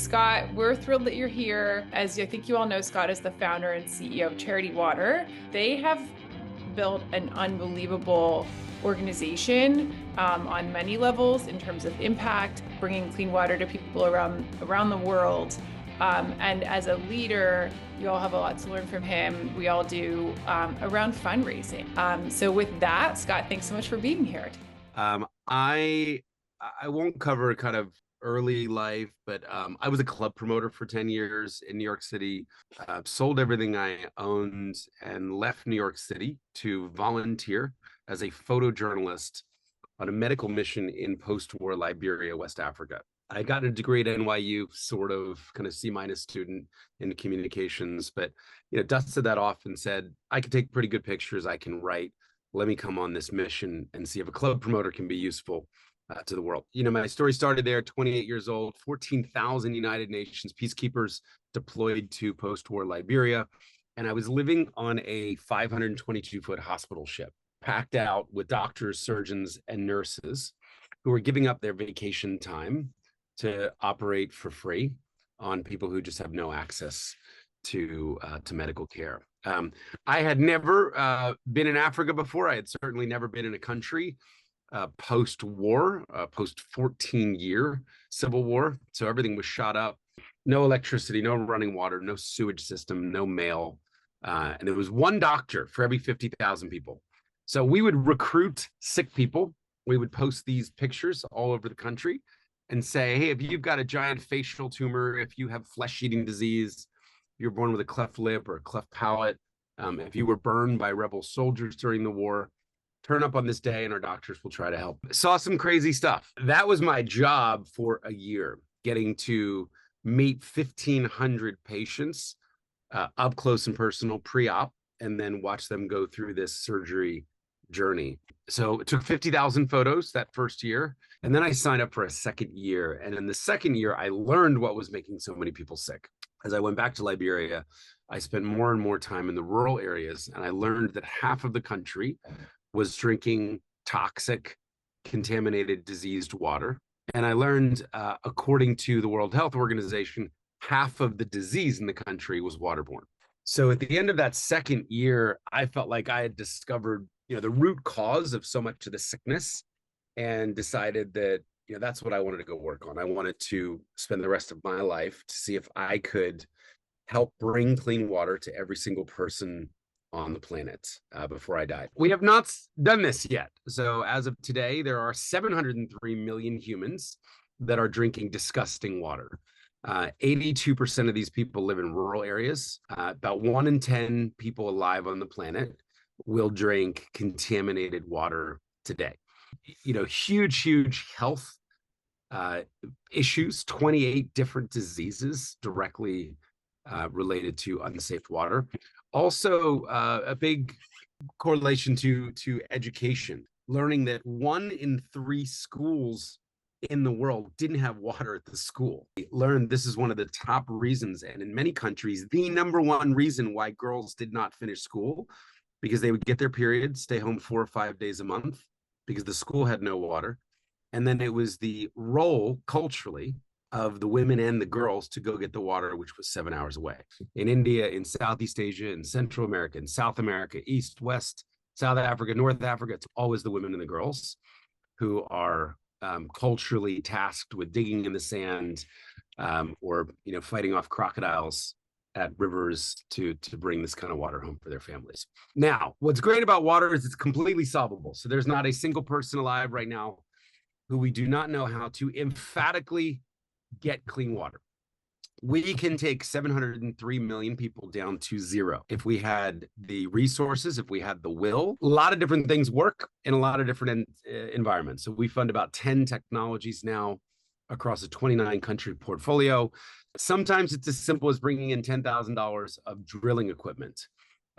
Scott, we're thrilled that you're here. As I think you all know, Scott is the founder and CEO of Charity Water. They have built an unbelievable organization on many levels in terms of impact, bringing clean water to people around the world. And as a leader, you all have a lot to learn from him. We all do around fundraising. So with that, Scott, thanks so much for being here. I won't cover kind of early life, but I was a club promoter for 10 years in New York City, sold everything I owned and left New York City to volunteer as a photojournalist on a medical mission in post-war Liberia, West Africa. I got a degree at NYU, sort of kind of C- student in communications, but dusted that off and said, I can take pretty good pictures, I can write. Let me come on this mission and see if a club promoter can be useful to the world. My story started there, 28 years old, 14,000 United Nations peacekeepers deployed to post-war Liberia. And I was living on a 522-foot hospital ship, packed out with doctors, surgeons, and nurses who were giving up their vacation time to operate for free on people who just have no access to medical care. I had never been in Africa before. I had certainly never been in a country post-war, post 14-year civil war. So everything was shot up. No electricity, no running water, no sewage system, no mail. And there was one doctor for every 50,000 people. So we would recruit sick people. We would post these pictures all over the country and say, hey, if you've got a giant facial tumor, if you have flesh-eating disease, you're born with a cleft lip or a cleft palate, if you were burned by rebel soldiers during the war, turn up on this day and our doctors will try to help. Saw some crazy stuff. That was my job for a year, getting to meet 1,500 patients up close and personal pre-op, and then watch them go through this surgery journey. So it took 50,000 photos that first year. And then I signed up for a second year. And in the second year, I learned what was making so many people sick. As I went back to Liberia, I spent more and more time in the rural areas, and I learned that half of the country was drinking toxic, contaminated, diseased water. And I learned, according to the World Health Organization, half of the disease in the country was waterborne. So at the end of that second year, I felt like I had discovered, the root cause of so much of the sickness, and decided that, that's what I wanted to go work on. I wanted to spend the rest of my life to see if I could help bring clean water to every single person on the planet before I died. We have not done this yet. So as of today, there are 703 million humans that are drinking disgusting water. 82% of these people live in rural areas. About 1 in 10 people alive on the planet will drink contaminated water today. Huge health issues, 28 different diseases directly related to unsafe water. Also, a big correlation to education, learning that 1 in 3 schools in the world didn't have water at the school. We learned this is one of the top reasons, and in many countries, the #1 reason why girls did not finish school, because they would get their periods, stay home 4 or 5 days a month, because the school had no water. And then it was the role culturally of the women and the girls to go get the water, which was 7 hours away. In India, in Southeast Asia, in Central America, in South America, East, West, South Africa, North Africa, it's always the women and the girls who are culturally tasked with digging in the sand or fighting off crocodiles at rivers to bring this kind of water home for their families. Now, what's great about water is it's completely solvable. So there's not a single person alive right now who we do not know how to emphatically get clean water. We can take 703 million people down to 0 if we had the resources, if we had the will. A lot of different things work in a lot of different environments. So we fund about 10 technologies now across a 29-country portfolio. Sometimes it's as simple as bringing in $10,000 of drilling equipment,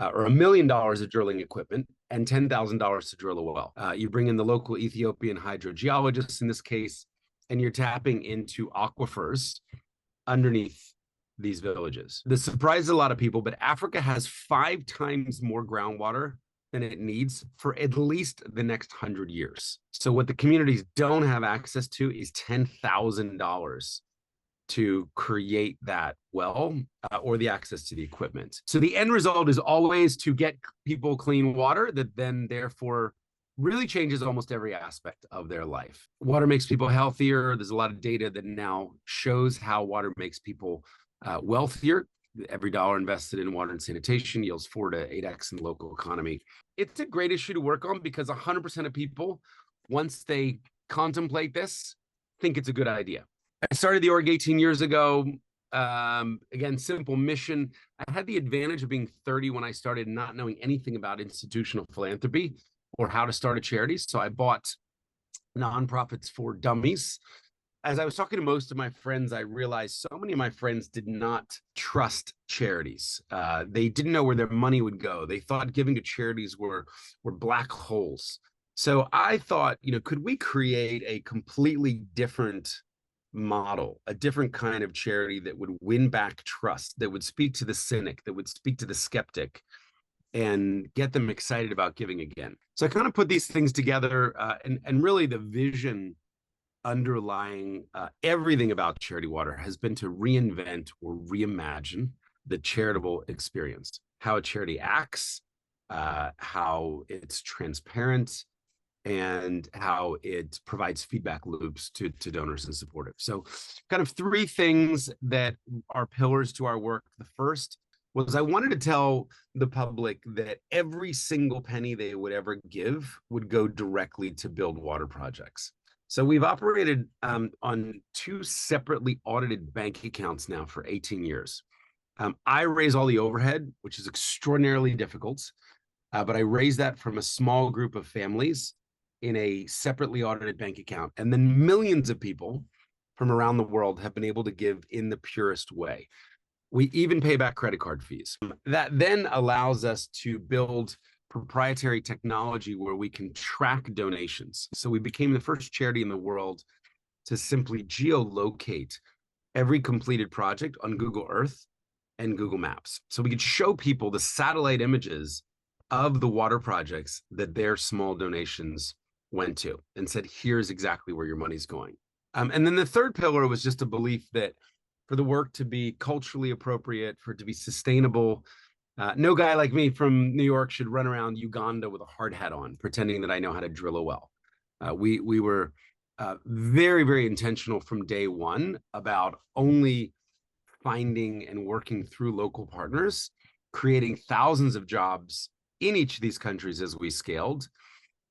or $1 million of drilling equipment, and $10,000 to drill a well. You bring in the local Ethiopian hydrogeologists in this case, and you're tapping into aquifers underneath these villages. This surprises a lot of people, but Africa has 5 times more groundwater than it needs for at least the next 100 years. So what the communities don't have access to is $10,000 to create that well, or the access to the equipment. So the end result is always to get people clean water that then therefore really changes almost every aspect of their life. Water makes people healthier. There's a lot of data that now shows how water makes people wealthier. Every dollar invested in water and sanitation yields 4 to 8x in the local economy. It's a great issue to work on because 100% of people, once they contemplate this, think it's a good idea. I started the org 18 years ago. Again, simple mission. I had the advantage of being 30 when I started, not knowing anything about institutional philanthropy or how to start a charity. So I bought nonprofits for dummies. As I was talking to most of my friends, I realized so many of my friends did not trust charities. They didn't know where their money would go. They thought giving to charities were black holes. So I thought, could we create a completely different model, a different kind of charity that would win back trust, that would speak to the cynic, that would speak to the skeptic, and get them excited about giving again. So I kind of put these things together, and really the vision underlying everything about Charity Water has been to reinvent or reimagine the charitable experience, how a charity acts, how it's transparent, and how it provides feedback loops to donors and supportive. So kind of 3 things that are pillars to our work. The first was I wanted to tell the public that every single penny they would ever give would go directly to build water projects. So we've operated on 2 separately audited bank accounts now for 18 years. I raise all the overhead, which is extraordinarily difficult, but I raise that from a small group of families in a separately audited bank account. And then millions of people from around the world have been able to give in the purest way. We even pay back credit card fees. That then allows us to build proprietary technology where we can track donations. So we became the first charity in the world to simply geolocate every completed project on Google Earth and Google Maps. So we could show people the satellite images of the water projects that their small donations went to, and said, here's exactly where your money's going. And then the third pillar was just a belief that for the work to be culturally appropriate, for it to be sustainable, no guy like me from New York should run around Uganda with a hard hat on, pretending that I know how to drill a well. We were very, very intentional from day one about only finding and working through local partners, creating thousands of jobs in each of these countries as we scaled,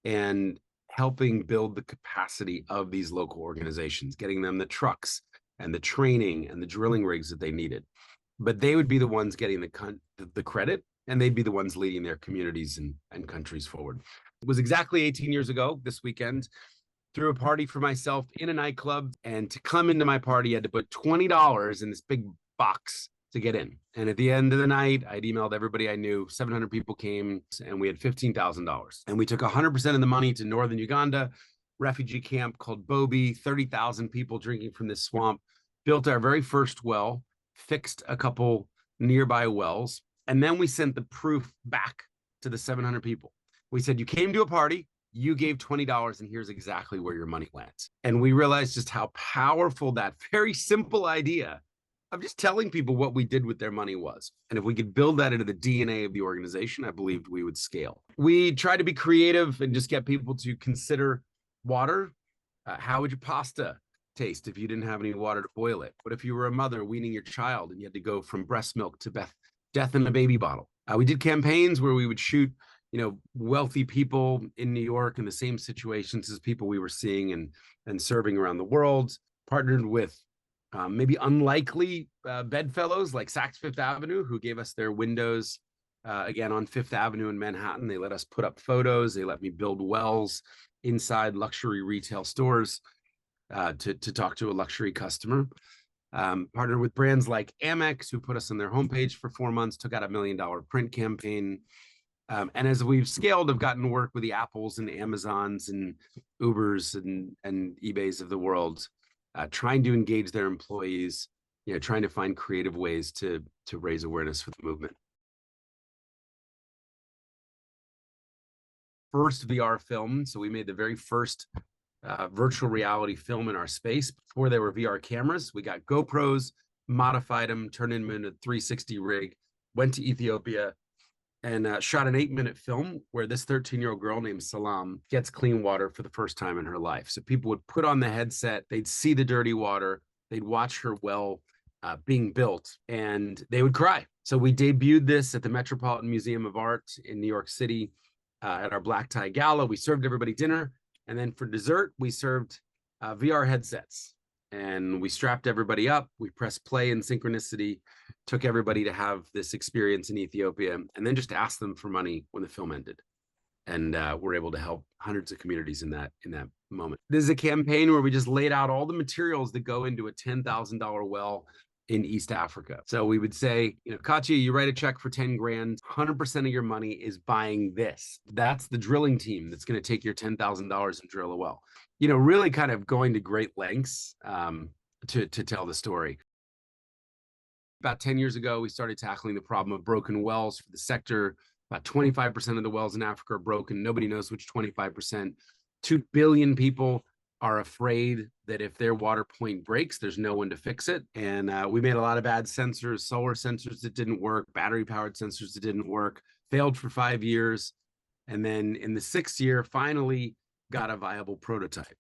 and helping build the capacity of these local organizations, getting them the trucks and the training and the drilling rigs that they needed. But they would be the ones getting the credit, and they'd be the ones leading their communities and countries forward. It was exactly 18 years ago this weekend. Threw a party for myself in a nightclub, and to come into my party, I had to put $20 in this big box to get in. And at the end of the night, I'd emailed everybody I knew. 700 people came, and we had $15,000. And we took 100% of the money to northern Uganda, refugee camp called Bobi, 30,000 people drinking from this swamp, built our very first well, fixed a couple nearby wells, and then we sent the proof back to the 700 people. We said, you came to a party, you gave $20, and here's exactly where your money went. And we realized just how powerful that very simple idea of just telling people what we did with their money was. And if we could build that into the DNA of the organization, I believed we would scale. We tried to be creative and just get people to consider water. How would your pasta taste if you didn't have any water to boil it? What if you were a mother weaning your child and you had to go from breast milk to death in a baby bottle? We did campaigns where we would shoot wealthy people in New York in the same situations as people we were seeing and serving around the world. Partnered with maybe unlikely bedfellows like Saks Fifth Avenue, who gave us their windows again on Fifth Avenue in Manhattan. They let us put up photos. They let me build wells inside luxury retail stores to talk to a luxury customer. Partnered with brands like Amex, who put us on their homepage for 4 months, took out $1 million print campaign. And as we've scaled, I've gotten to work with the Apples and Amazons and Ubers and eBays of the world, trying to engage their employees, trying to find creative ways to raise awareness for the movement. First VR film. So we made the very first virtual reality film in our space. Before there were VR cameras, we got GoPros, modified them, turned them into a 360 rig, went to Ethiopia, and shot an 8-minute film where this 13-year-old girl named Salam gets clean water for the first time in her life. So people would put on the headset, they'd see the dirty water, they'd watch her well being built, and they would cry. So we debuted this at the Metropolitan Museum of Art in New York City at our black tie gala. We served everybody dinner, and then for dessert, we served VR headsets. And we strapped everybody up. We pressed play in synchronicity, took everybody to have this experience in Ethiopia, and then just asked them for money when the film ended. And we're able to help hundreds of communities in that moment. This is a campaign where we just laid out all the materials that go into a $10,000 well in East Africa. So we would say, Katya, you write a check for 10 grand, 100% of your money is buying this. That's the drilling team that's going to take your $10,000 and drill a well. Really kind of going to great lengths to tell the story. About 10 years ago, we started tackling the problem of broken wells for the sector. About 25% of the wells in Africa are broken. Nobody knows which 25%. 2 billion people are afraid that if their water point breaks, there's no one to fix it. And we made a lot of bad sensors, solar sensors that didn't work, battery-powered sensors that didn't work, failed for 5 years. And then in the 6th year, finally got a viable prototype.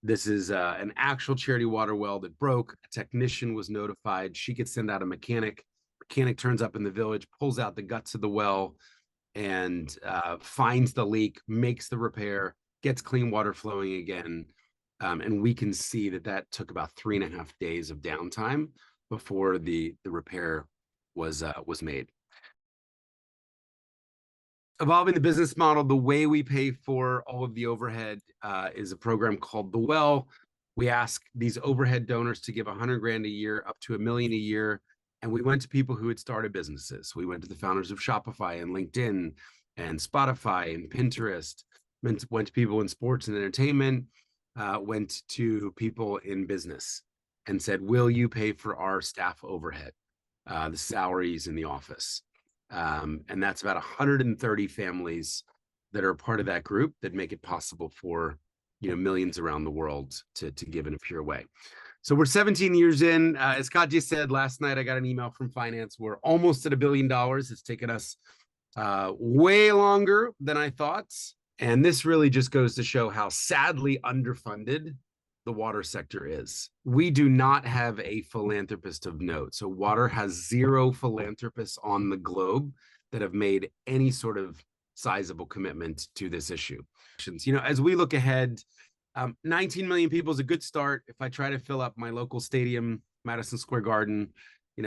This is an actual charity water well that broke. A technician was notified. She could send out a mechanic. Mechanic turns up in the village, pulls out the guts of the well, and finds the leak, makes the repair, gets clean water flowing again. And we can see that took about 3.5 days of downtime before the repair was made. Evolving the business model, the way we pay for all of the overhead is a program called The Well. We ask these overhead donors to give 100 grand a year, up to $1 million a year. And we went to people who had started businesses. We went to the founders of Shopify and LinkedIn and Spotify and Pinterest, went to people in sports and entertainment, went to people in business and said, will you pay for our staff overhead, the salaries in the office? And that's about 130 families that are part of that group that make it possible for millions around the world to give in a pure way. So we're 17 years in. As Katya said last night, I got an email from finance. We're almost at $1 billion. It's taken us way longer than I thought. And this really just goes to show how sadly underfunded the water sector is. We do not have a philanthropist of note. So water has 0 philanthropists on the globe that have made any sort of sizable commitment to this issue. As we look ahead, 19 million people is a good start. If I try to fill up my local stadium, Madison Square Garden,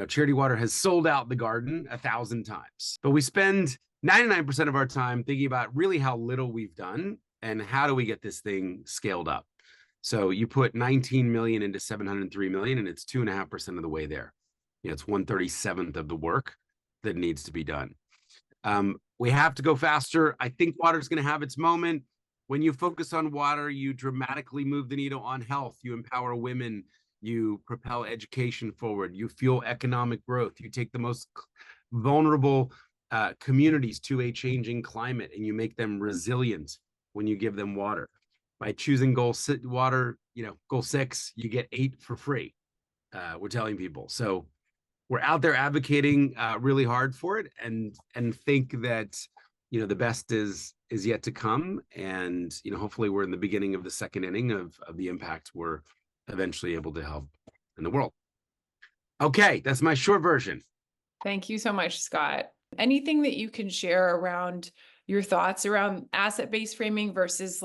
Charity Water has sold out the garden 1,000 times. But we spend 99% of our time thinking about really how little we've done and how do we get this thing scaled up. So you put 19 million into 703 million, and it's 2.5% of the way there. It's 1/37th of the work that needs to be done. We have to go faster. I think water is going to have its moment. When you focus on water, you dramatically move the needle on health. You empower women. You propel education forward. You fuel economic growth. You take the most vulnerable communities to a changing climate, and you make them resilient when you give them water. By choosing goal 6, you get 8 for free. We're telling people. So we're out there advocating really hard for it, and think that the best is yet to come. And hopefully we're in the beginning of the second inning of the impact we're eventually able to help in the world. Okay, that's my short version. Thank you so much, Scott. Anything that you can share around your thoughts around asset-based framing versus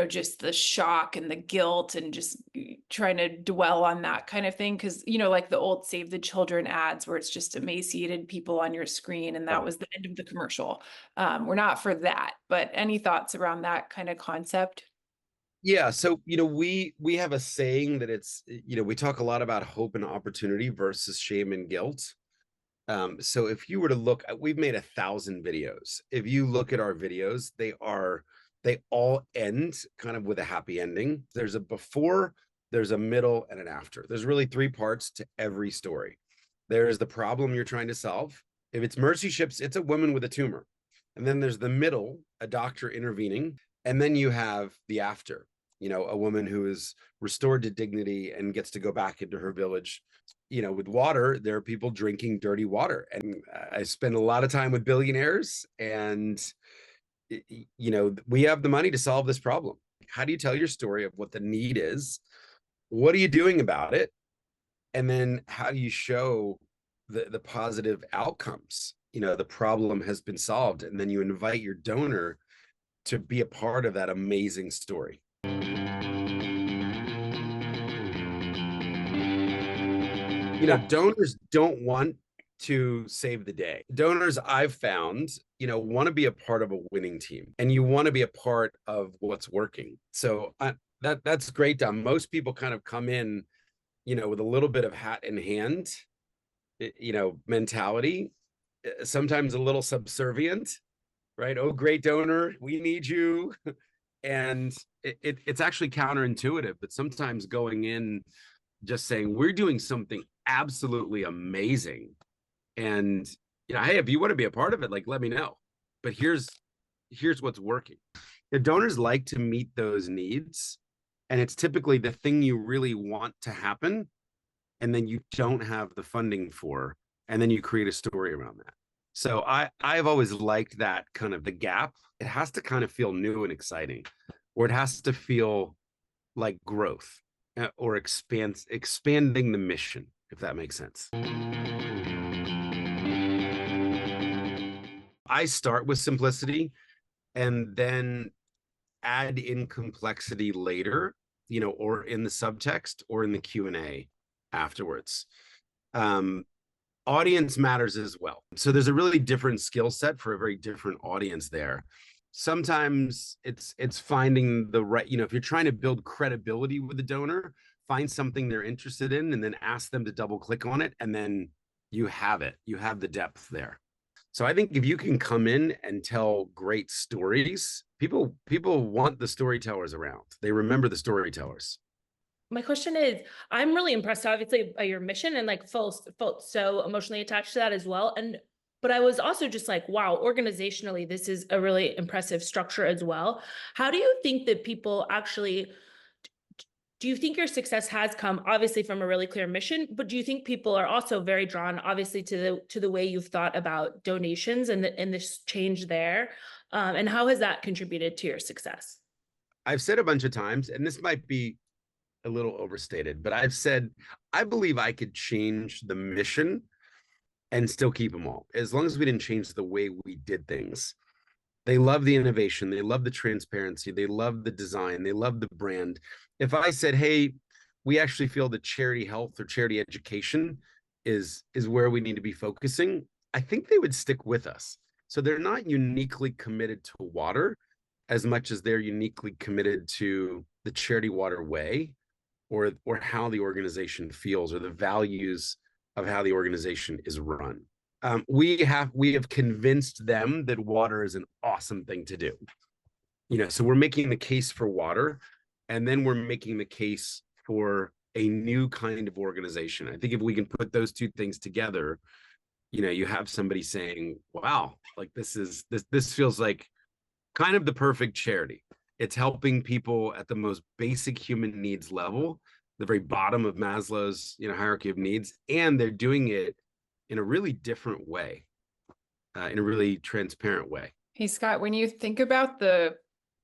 just the shock and the guilt and just trying to dwell on that kind of thing? Because, like the old Save the Children ads where it's just emaciated people on your screen and that was the end of the commercial. We're not for that, but any thoughts around that kind of concept? Yeah. So, we have a saying that it's, we talk a lot about hope and opportunity versus shame and guilt. So if you were to look, we've made 1,000 videos. If you look at our videos, they all end kind of with a happy ending. There's a before, there's a middle, and an after. There's really 3 parts to every story. There's the problem you're trying to solve. If it's Mercy Ships, it's a woman with a tumor. And then there's the middle, a doctor intervening. And then you have the after. a woman who is restored to dignity and gets to go back into her village. With water, there are people drinking dirty water. And I spend a lot of time with billionaires, and, we have the money to solve this problem. How do you tell your story of what the need is? What are you doing about it? And then how do you show the positive outcomes? The problem has been solved, and then you invite your donor to be a part of that amazing story. Donors don't want to save the day. Donors, I've found, want to be a part of a winning team, and you want to be a part of what's working. So that's great, Dom. Most people kind of come in, with a little bit of hat in hand, mentality, sometimes a little subservient, right? Oh, great donor, we need you. And it's actually counterintuitive, but sometimes going in just saying, we're doing something absolutely amazing. And, hey, if you want to be a part of it, like, let me know. But here's what's working. The donors like to meet those needs. And it's typically the thing you really want to happen, and then you don't have the funding for, and then you create a story around that. So I've always liked that kind of the gap. It has to kind of feel new and exciting, or it has to feel like growth, or expanding the mission, if that makes sense. I start with simplicity and then add in complexity later, or in the subtext or in the Q&A afterwards. Audience matters as well. So there's a really different skill set for a very different audience there. Sometimes it's finding the right, if you're trying to build credibility with the donor, find something they're interested in and then ask them to double click on it, and then you have the depth there. So I think if you can come in and tell great stories, people want the storytellers around. They remember the storytellers. My question is, I'm really impressed, obviously, by your mission, and like felt so emotionally attached to that as well. But I was also just like, wow, organizationally, this is a really impressive structure as well. How do you think that people actually, do you think your success has come obviously from a really clear mission, but do you think people are also very drawn obviously to the way you've thought about donations and this change there? And how has that contributed to your success? I've said a bunch of times, and this might be a little overstated, but I've said, I believe I could change the mission and still keep them all, as long as we didn't change the way we did things. They love the innovation. They love the transparency. They love the design. They love the brand. If I said, hey, we actually feel that charity health or charity education is where we need to be focusing, I think they would stick with us. So they're not uniquely committed to water as much as they're uniquely committed to the charity water way, or how the organization feels, or the values of how the organization is run. We have convinced them that water is an awesome thing to do. So we're making the case for water, and then we're making the case for a new kind of organization. I think if we can put those two things together, you have somebody saying, wow, like this feels like kind of the perfect charity. It's helping people at the most basic human needs level, the very bottom of Maslow's hierarchy of needs, and they're doing it in a really different way, in a really transparent way. Hey, Scott, when you think about the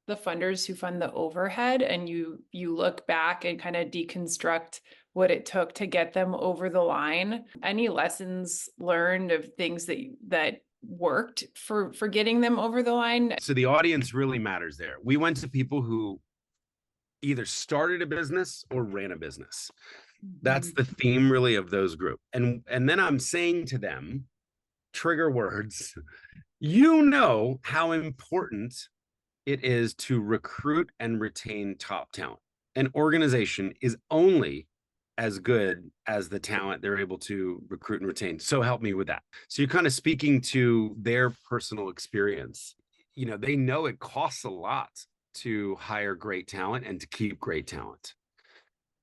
funders who fund the overhead, and you look back and kind of deconstruct what it took to get them over the line, any lessons learned of things that worked for getting them over the line? So the audience really matters there. We went to people who either started a business or ran a business. That's the theme really of those group. And then I'm saying to them, trigger words, how important it is to recruit and retain top talent. An organization is only as good as the talent they're able to recruit and retain. So help me with that. So you're kind of speaking to their personal experience. They know it costs a lot to hire great talent and to keep great talent.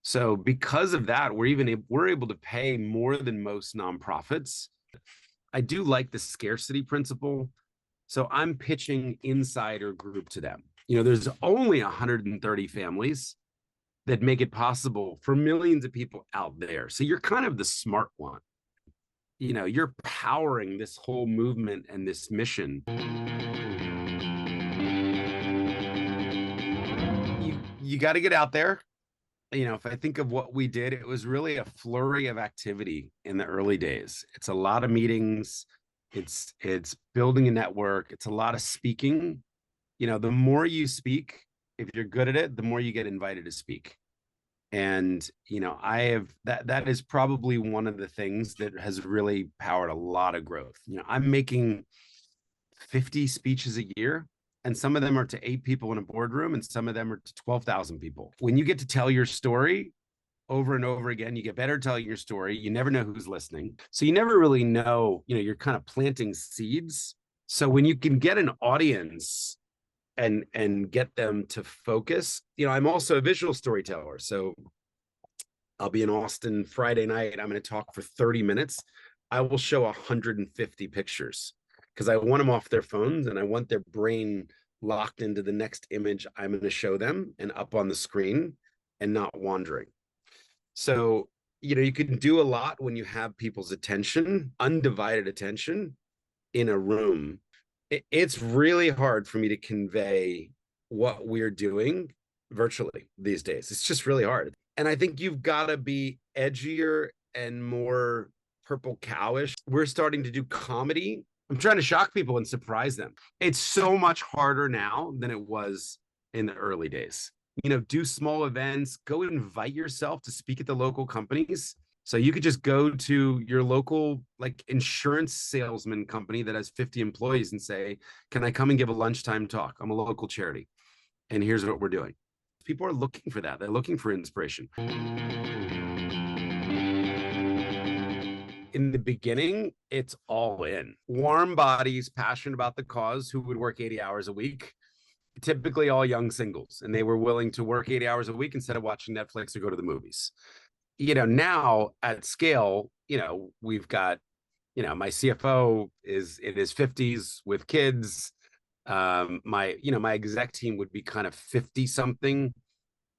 So because of that, we're able to pay more than most nonprofits. I do like the scarcity principle. So I'm pitching insider group to them. There's only 130 families that make it possible for millions of people out there. So you're kind of the smart one. You're powering this whole movement and this mission. You got to get out there. If I think of what we did, it was really a flurry of activity in the early days. It's a lot of meetings. It's building a network. It's a lot of speaking. The more you speak, if you're good at it, the more you get invited to speak. And, I have that is probably one of the things that has really powered a lot of growth. I'm making 50 speeches a year, and some of them are to 8 people in a boardroom, and some of them are to 12,000 people. When you get to tell your story over and over again, you get better at telling your story. You never know who's listening. So you never really know, you're kind of planting seeds. So when you can get an audience and get them to focus, I'm also a visual storyteller. So I'll be in Austin Friday night. I'm going to talk for 30 minutes. I will show 150 pictures because I want them off their phones and I want their brain locked into the next image I'm going to show them and up on the screen and not wandering. So, you can do a lot when you have people's attention, undivided attention in a room. It's really hard for me to convey what we're doing virtually these days. It's just really hard. And I think you've got to be edgier and more purple cowish. We're starting to do comedy. I'm trying to shock people and surprise them. It's so much harder now than it was in the early days. Do small events, go invite yourself to speak at the local companies. So you could just go to your local insurance salesman company that has 50 employees and say, can I come and give a lunchtime talk? I'm a local charity. And here's what we're doing. People are looking for that. They're looking for inspiration. In the beginning, it's all in. Warm bodies, passionate about the cause, who would work 80 hours a week. Typically all young singles. And they were willing to work 80 hours a week instead of watching Netflix or go to the movies. Now at scale, we've got, my CFO is in his 50s with kids. My exec team would be kind of 50 something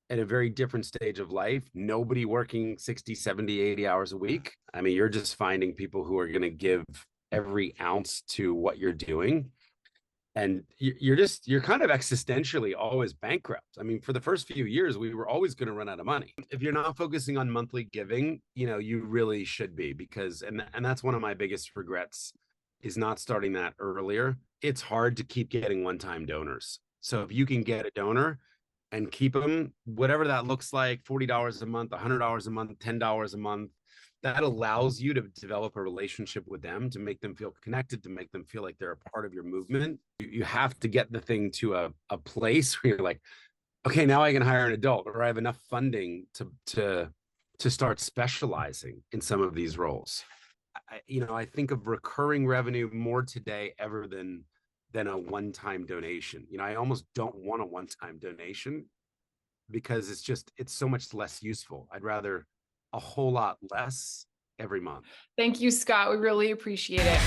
at a very different stage of life. Nobody working 60, 70, 80 hours a week. I mean, you're just finding people who are going to give every ounce to what you're doing. And you're kind of existentially always bankrupt. I mean, for the first few years, we were always going to run out of money. If you're not focusing on monthly giving, you really should be, because, and that's one of my biggest regrets, is not starting that earlier. It's hard to keep getting one-time donors. So if you can get a donor and keep them, whatever that looks like, $40 a month, $100 a month, $10 a month, that allows you to develop a relationship with them, to make them feel connected, to make them feel like they're a part of your movement. You have to get the thing to a place where you're like, okay, now I can hire an adult, or I have enough funding to start specializing in some of these roles. I think of recurring revenue more today ever than a one-time donation. I almost don't want a one-time donation because it's so much less useful. I'd rather a whole lot less every month. Thank you, Scott. We really appreciate it.